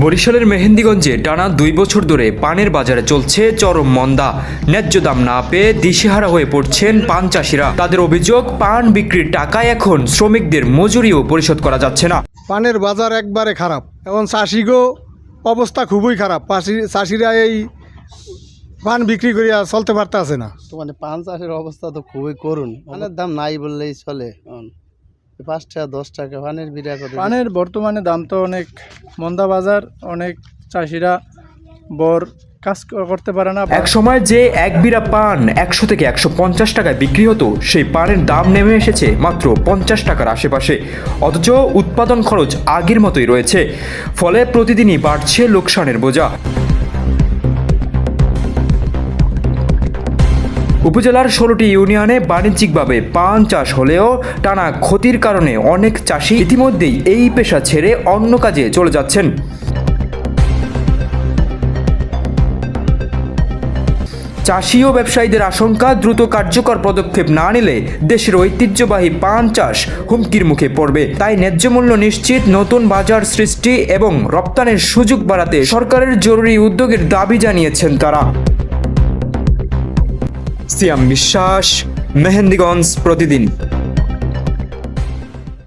বরিশালের মেহেন্দিগঞ্জে টানা 2 বছর ধরে পানের বাজারে চলছে চরম মন্দা। ন্যায্য দাম না পেয়ে দিশেহারা হয়ে পড়ছেন পান চাষিরা। তাদের অভিযোগ, পান বিক্রির টাকায় এখন শ্রমিকদের মজুরিও পরিশোধ করা যাচ্ছে না। পানের বাজার একবারে খারাপ, এখন চাষিগো অবস্থা খুবই খারাপ। চাষিরা এই পান বিক্রি করিয়া চলতে পারতেছে না। তো মানে পান চাষের অবস্থা তো খুবই করুণ। পানের দাম নাই বললেই চলে। 5 টাকা 10 টাকা পানের বিড়া করে। পানের বর্তমানে দাম তো অনেক মন্দা বাজার, অনেক চাষিরা কাজ করতে পারে না। এক সময় যে এক বিড়া পান 100 থেকে 150 টাকায় বিক্রি হতো, সেই পানের দাম নেমে এসেছে মাত্র 50 টাকার আশেপাশে। অথচ উৎপাদন খরচ আগের মতোই রয়েছে, ফলে প্রতিদিনই বাড়ছে লোকসানের বোঝা। উপজেলার 16টি ইউনিয়নে বাণিজ্যিকভাবে পান চাষ হলেও টানা ক্ষতির কারণে অনেক চাষি ইতিমধ্যেই এই পেশা ছেড়ে অন্য কাজে চলে যাচ্ছেন। চাষি ও ব্যবসায়ীদের আশঙ্কা, দ্রুত কার্যকর পদক্ষেপ না নিলে দেশের ঐতিহ্যবাহী পান চাষ হুমকির মুখে পড়বে। তাই ন্যায্য মূল্য নিশ্চিত, নতুন বাজার সৃষ্টি এবং রপ্তানির সুযোগ বাড়াতে সরকারের জরুরি উদ্যোগের দাবি জানিয়েছেন তারা। সিয়াম বিশ্বাস, মেহেন্দিগঞ্জ প্রতিদিন।